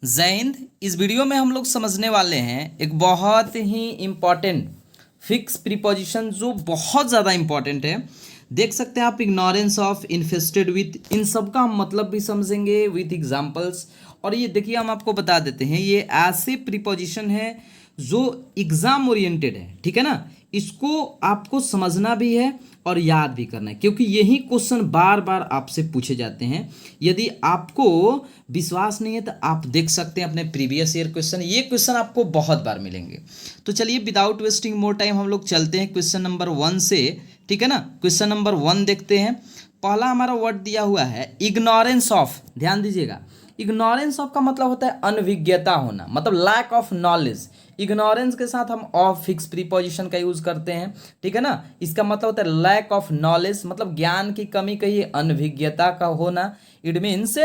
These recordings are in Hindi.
जय हिंद। इस वीडियो में हम लोग समझने वाले हैं एक बहुत ही इम्पॉर्टेंट फिक्स प्रीपोजिशन जो बहुत ज़्यादा इम्पॉर्टेंट है। देख सकते हैं आप, इग्नोरेंस ऑफ, इन्फेस्टेड विथ, इन सब का हम मतलब भी समझेंगे विथ एग्जांपल्स। और ये देखिए, हम आपको बता देते हैं, ये ऐसे प्रीपोजिशन है जो एग्जाम ओरिएंटेड है, ठीक है ना। इसको आपको समझना भी है और याद भी करना है, क्योंकि यही क्वेश्चन बार बार आपसे पूछे जाते हैं। यदि आपको विश्वास नहीं है तो आप देख सकते हैं अपने प्रीवियस ईयर क्वेश्चन, ये क्वेश्चन आपको बहुत बार मिलेंगे। तो चलिए विदाउट वेस्टिंग मोर टाइम हम लोग चलते हैं क्वेश्चन नंबर 1 से, ठीक है ना। क्वेश्चन नंबर 1 देखते हैं। पहला हमारा वर्ड दिया हुआ है इग्नोरेंस ऑफ। ध्यान दीजिएगा, इग्नोरेंस ऑफ का मतलब होता है अनभिज्ञता होना, मतलब लैक ऑफ नॉलेज। इग्नोरेंस के साथ हम ऑफ फिक्स प्रीपोजिशन का यूज करते हैं, ठीक है ना। इसका मतलब होता है लैक ऑफ नॉलेज, मतलब ज्ञान की कमी, कहिए अनभिज्ञता का होना। इट मीन्स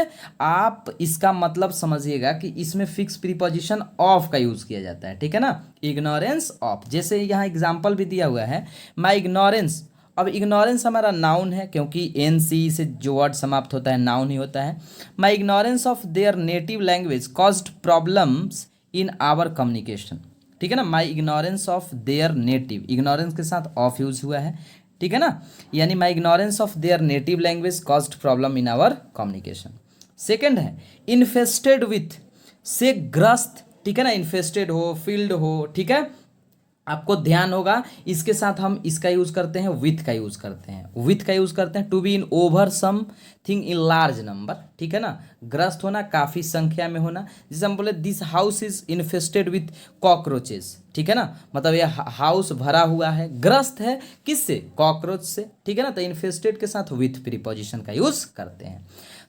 आप इसका मतलब समझिएगा कि इसमें फिक्स प्रीपोजिशन ऑफ का यूज किया जाता है, ठीक है ना। इग्नोरेंस ऑफ, जैसे यहाँ एग्जाम्पल भी दिया हुआ है, माई इग्नोरेंस। अब इग्नोरेंस हमारा नाउन है, क्योंकि एन सी से जो वर्ड समाप्त होता है नाउन ही होता है। My ignorance of their native language caused problems in our communication, ठीक है ना। My ignorance of their native, ignorance के साथ ऑफ यूज हुआ है, ठीक है ना। यानी my ignorance of their native language caused problem in our communication. Second है इन्फेस्टेड विथ, से ग्रस्त, ठीक है ना। इन्फेस्टेड हो, फील्ड हो, ठीक है, आपको ध्यान होगा। इसके साथ हम इसका यूज करते हैं, विथ का यूज करते हैं, विथ का यूज करते हैं to be in over something in large number, ठीक है ना। ग्रस्त होना, काफी संख्या में होना। जैसे हम बोले this house is infested with cockroaches, ठीक है ना, मतलब यह हाउस भरा हुआ है, ग्रस्त है किससे, कॉकरोच से, ठीक है ना। तो इन्फेस्टेड के साथ विथ प्रीपोजिशन का यूज करते हैं।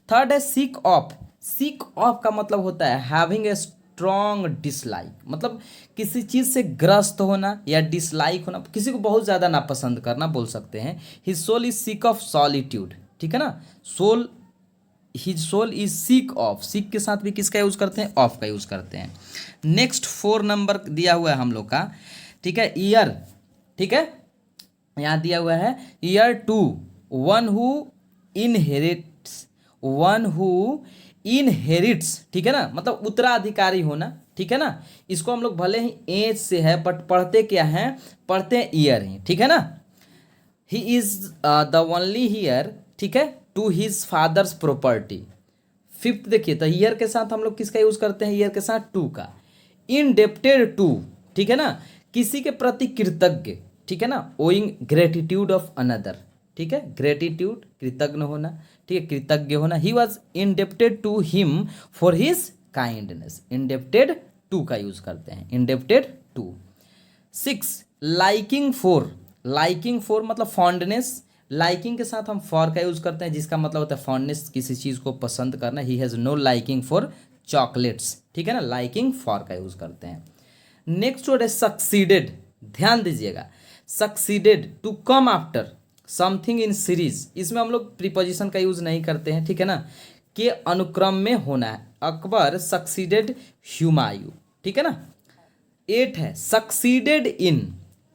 थर्ड है सीक ऑफ। सीक ऑफ का मतलब होता है हैविंग ए स्ट्रॉन्ग डिसलाइक, मतलब किसी चीज़ से ग्रस्त होना या डिसलाइक होना, किसी को बहुत ज़्यादा नापसंद करना बोल सकते हैं। His soul is sick of solitude, ठीक है ना। Soul, his soul is sick of, sick के साथ भी किसका यूज़ करते हैं, ऑफ का यूज़ करते हैं। नेक्स्ट 4 नंबर दिया हुआ है हम लोग का, ठीक है, ईयर, ठीक है। यहाँ दिया हुआ है heir to, one who inherits, one who inherits, ठीक है ना, मतलब उत्तराधिकारी होना, ठीक है ना। इसको हम लोग भले ही एज से है बट पढ़ते क्या है, पढ़ते हैं ईयर ही, ठीक है ना। He is the only heir, ठीक है, to his father's property. Fifth देखिए, तो ईयर के साथ हम लोग किसका यूज करते हैं, ईयर के साथ टू का। इनडेप्टेड टू, ठीक है ना, किसी के प्रति कृतज्ञ, ठीक है ना। ओइंग ग्रेटिट्यूड ऑफ अनदर, ठीक है, ग्रेटिट्यूड कृतज्ञ होना, ठीक है, कृतज्ञ होना। He was indebted to him for his kindness, indebted to का यूज करते हैं, indebted to. 6 liking for, liking for मतलब फॉन्डनेस। लाइकिंग के साथ हम फॉर का यूज करते हैं, जिसका मतलब होता है फॉन्डनेस, किसी चीज़ को पसंद करना। He has no liking for chocolates, ठीक है ना, लाइकिंग फॉर का यूज करते हैं। नेक्स्ट वर्ड है सक्सीडेड। ध्यान दीजिएगा, succeeded to come after something in series, इसमें हम लोग प्रीपोजिशन का यूज नहीं करते हैं, ठीक है ना, के अनुक्रम में होना है। अकबर सक्सीडेड हुमायूं, ठीक है ना। 8 है सक्सीडेड इन,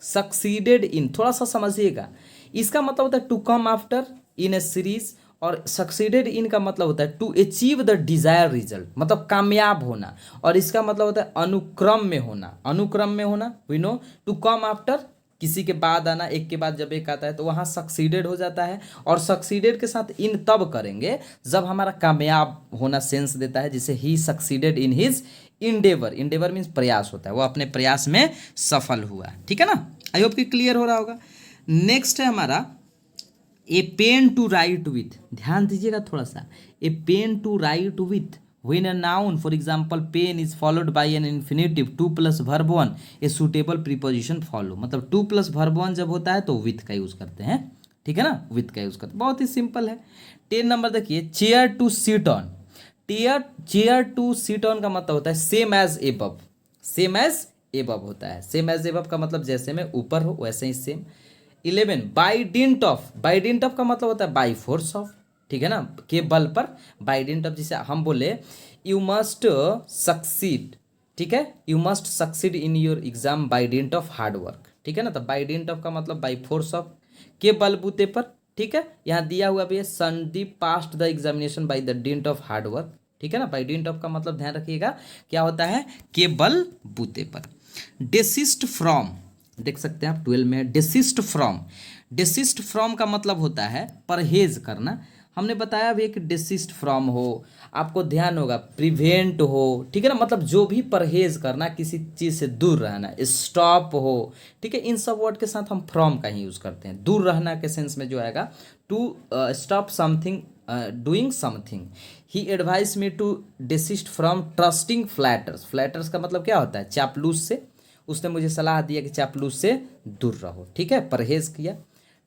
सक्सीडेड इन थोड़ा सा समझिएगा, इसका मतलब होता है to come after in a series, और सक्सीडेड इन का मतलब होता है to achieve the desire result, मतलब कामयाब होना। और इसका मतलब होता है अनुक्रम में होना, अनुक्रम में होना, we know to come after, किसी के बाद आना, एक के बाद जब एक आता है तो वहाँ सक्सीडेड हो जाता है। और सक्सीडेड के साथ इन तब करेंगे जब हमारा कामयाब होना सेंस देता है, जैसे he succeeded in his endeavour, endeavour means प्रयास होता है, वो अपने प्रयास में सफल हुआ, ठीक है ना। आई होप कि क्लियर हो रहा होगा। नेक्स्ट है हमारा a pen to write with. ध्यान दीजिएगा थोड़ा सा, a pen to write with, when a noun for example pen is followed by an infinitive 2 plus verb 1 a suitable preposition follow, मतलब 2 plus verb 1 जब होता है तो with का यूज करते हैं, ठीक है ना, with का यूज करते हैं, बहुत ही सिंपल है। 10 नंबर देखिए, chair to seat on. Chair, chair to seat on का मतलब होता है same as above, same as above होता है, सेम एज एबव का मतलब जैसे में ऊपर हो वैसे ही same. 11 by dint of, by dint of का मतलब होता है बाई फोर्स ऑफ, ठीक है ना, के बल पर, बाई डिंट ऑफ। जैसे हम बोले यू मस्ट सक्सीड, ठीक है, you must succeed in your exam by dint of hard work, ठीक है ना। तो बाई डिंट ऑफ का मतलब बाई फोर्स ऑफ, के बलबूते पर, ठीक है। यहाँ दिया हुआ भी है Sandeep past the examination by the didn't of hard work, ठीक है ना। बाई डिंट ऑफ का मतलब ध्यान रखिएगा क्या होता है, के बल बूते पर। डेसिस्ट फ्रॉम, देख सकते हैं आप 12 में डेसिस्ट फ्रॉम। डेसिस्ट फ्रॉम का मतलब होता है परहेज करना। हमने बताया अभी एक डेसिस्ट फ्रॉम हो, आपको ध्यान होगा प्रिवेंट हो, ठीक है ना, मतलब जो भी परहेज करना, किसी चीज़ से दूर रहना, स्टॉप हो, ठीक है। इन सब वर्ड के साथ हम फ्रॉम का ही यूज़ करते हैं। दूर रहना के सेंस में जो आएगा to stop something doing something. He advice me to desist from trusting flatterers. Flatterers का मतलब क्या होता है, चापलूस से। उसने मुझे सलाह दिया कि चापलूस से दूर रहो, ठीक है, परहेज किया।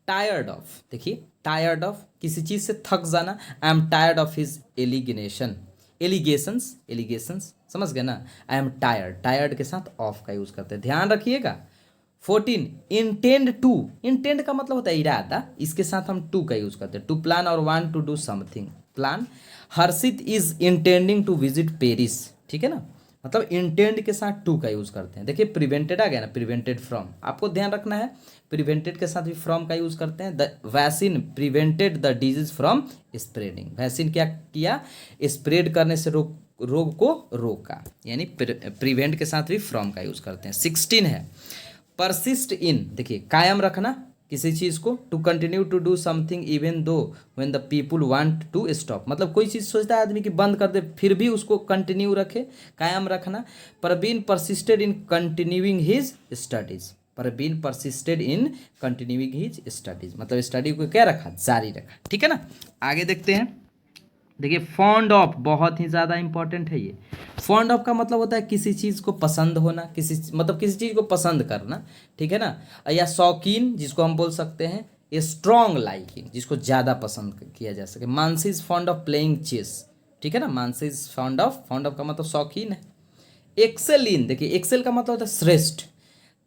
टायर्ड ऑफ, देखिए टायर्ड ऑफ किसी चीज़ से थक जाना। I am tired of his allegations समझ गए ना। आई एम टायर्ड, टायर्ड के साथ ऑफ का यूज़ करते हैं, ध्यान रखिएगा। 14 इंटेंड टू। इंटेंड का मतलब होता है इरादा, इसके साथ हम टू का यूज़ करते हैं। टू प्लान और want to do something, plan. Harshit is intending to visit Paris, ठीक है ना, मतलब इंटेंड के साथ टू का यूज़ करते हैं। देखिए प्रिवेंटेड आ गया ना, प्रिवेंटेड फ्रॉम, आपको ध्यान रखना है प्रिवेंटेड के साथ भी फ्रॉम का यूज़ करते हैं। The vaccine prevented the disease from spreading. Vaccine क्या किया, स्प्रेड करने से रोग को रोका, यानी प्रिवेंट के साथ भी फ्रॉम का यूज़ करते हैं। 16 है परसिस्ट इन, देखिए कायम रखना किसी चीज़ को। To continue to do something even though when the people want to stop, मतलब कोई चीज़ सोचता है आदमी कि बंद कर दे, फिर भी उसको कंटिन्यू रखे, कायम रखना। Parveen persisted in continuing his studies. Parveen persisted in continuing his studies, मतलब स्टडी को क्या रखा, जारी रखा, ठीक है ना। आगे देखते हैं, देखिए फॉन्ड ऑफ बहुत ही ज़्यादा इंपॉर्टेंट है ये। फॉन्ड ऑफ का मतलब होता है किसी चीज़ को पसंद होना, किसी मतलब किसी चीज़ को पसंद करना, ठीक है ना। या शौकीन जिसको हम बोल सकते हैं, ए स्ट्रॉन्ग लाइकिंग जिसको ज़्यादा पसंद किया जा सके। Mansi is fond of playing chess, ठीक है ना, मानसी इज फॉन्ड ऑफ का मतलब शौकीन है। एक्सेल इन, देखिए एक्सेल का मतलब होता है श्रेष्ठ,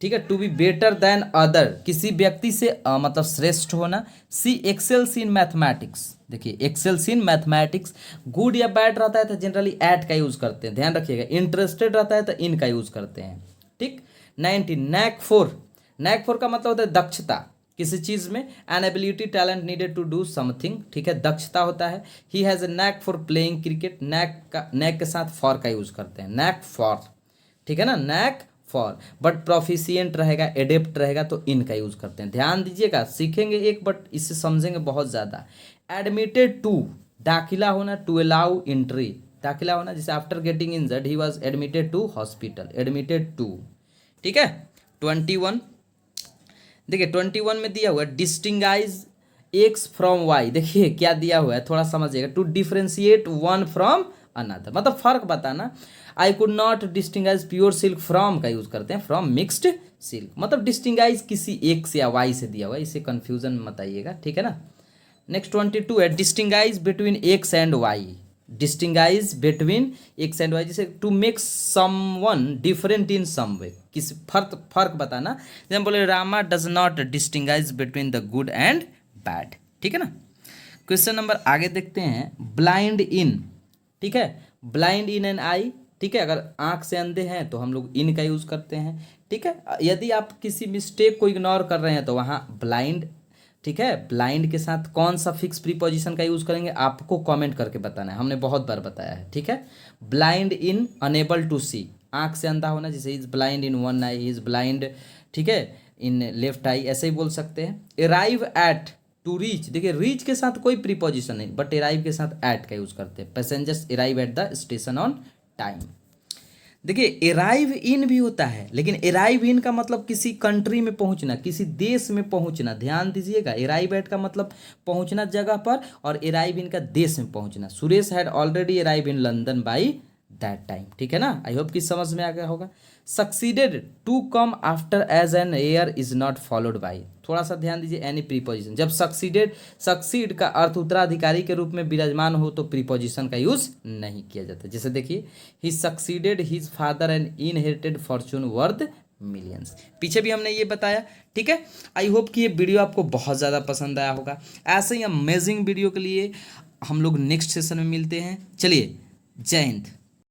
ठीक है। To be better than other, किसी व्यक्ति से मतलब श्रेष्ठ होना। सी एक्सेल्स इन मैथमेटिक्स, देखिए एक्सेल्स इन मैथमेटिक्स। गुड या बैड रहता है तो जनरली एट का यूज़ करते हैं, ध्यान रखिएगा। इंटरेस्टेड रहता है तो इन का यूज़ करते हैं, ठीक। 19 नैक फोर। नैक फोर का मतलब होता है दक्षता किसी चीज़ में। An ability talent needed to do something, ठीक है, दक्षता होता है। He has a knack for playing cricket. Knack के साथ फॉर का यूज़ करते हैं, नैक फॉर, ठीक है ना, नैक फॉर। बट प्रोफिशिएंट रहेगा, एडेप्ट रहेगा तो इन का यूज़ करते हैं। ध्यान दीजिएगा, सीखेंगे एक बट इससे समझेंगे बहुत ज़्यादा। एडमिटेड टू, दाखिला होना, टू अलाउ एंट्री, दाखिला होना, जैसे after getting injured he was admitted to hospital, admitted to, ठीक है। 21, देखिए 21 में दिया हुआ है डिस्टिंगाइज एक्स फ्रॉम वाई। देखिए क्या दिया हुआ है, थोड़ा समझिएगा। To differentiate one from another, मतलब फर्क बताना। I could not distinguish pure silk from का यूज़ करते हैं, फ्रॉम मिक्सड सिल्क, मतलब डिस्टिंगाइज किसी एक्स या वाई से दिया हुआ है, इसे कन्फ्यूजन मत आइएगा, ठीक है ना। नेक्स्ट 22 है distinguish between X and Y. Distinguish between X and Y, जैसे to make someone different in some way, किसी फर्क बताना। जैसे हम बोले Rama does not distinguish between the good and bad, ठीक है ना। क्वेश्चन नंबर आगे देखते हैं, ब्लाइंड इन, ठीक है, ब्लाइंड इन एन आई, ठीक है। अगर आंख से अंधे हैं तो हम लोग इन का यूज़ करते हैं, ठीक है। यदि आप किसी मिस्टेक को इग्नोर कर रहे हैं तो वहाँ ब्लाइंड, ठीक है। ब्लाइंड के साथ कौन सा फिक्स प्रीपोजिशन का यूज़ करेंगे आपको कमेंट करके बताना है, हमने बहुत बार बताया है, ठीक है। ब्लाइंड इन अनेबल टू सी, आंख से अंधा होना, जैसे is blind in one I, is blind, ठीक है, इन लेफ्ट आई, ऐसे ही बोल सकते हैं। अराइव एट, टू रीच, देखिए रीच के साथ कोई प्रीपोजिशन नहीं, बट अराइव के साथ एट का यूज़ करते हैं। Passengers arrive at the station on time. देखिए अराइव इन भी होता है, लेकिन अराइव इन का मतलब किसी कंट्री में पहुंचना, किसी देश में पहुंचना, ध्यान दीजिएगा। अराइव एट का मतलब पहुंचना जगह पर, और अराइव इन का देश में पहुंचना। Suresh had already arrive in London by that time, ठीक है ना। आई होप कि समझ में आ गया होगा। Succeeded to come after as an heir is not followed by, थोड़ा सा ध्यान दीजिए, एनी प्रीपोजिशन। जब सक्सीड का अर्थ उत्तराधिकारी के रूप में विराजमान हो तो प्रीपोजिशन का यूज नहीं किया जाता। जैसे देखिए he succeeded his father and inherited fortune worth millions, पीछे भी हमने ये बताया, ठीक है। आई होप कि ये वीडियो आपको बहुत ज़्यादा पसंद आया होगा। ऐसे ही अमेजिंग वीडियो के लिए हम लोग नेक्स्ट सेशन में मिलते हैं। चलिए, जय हिंद।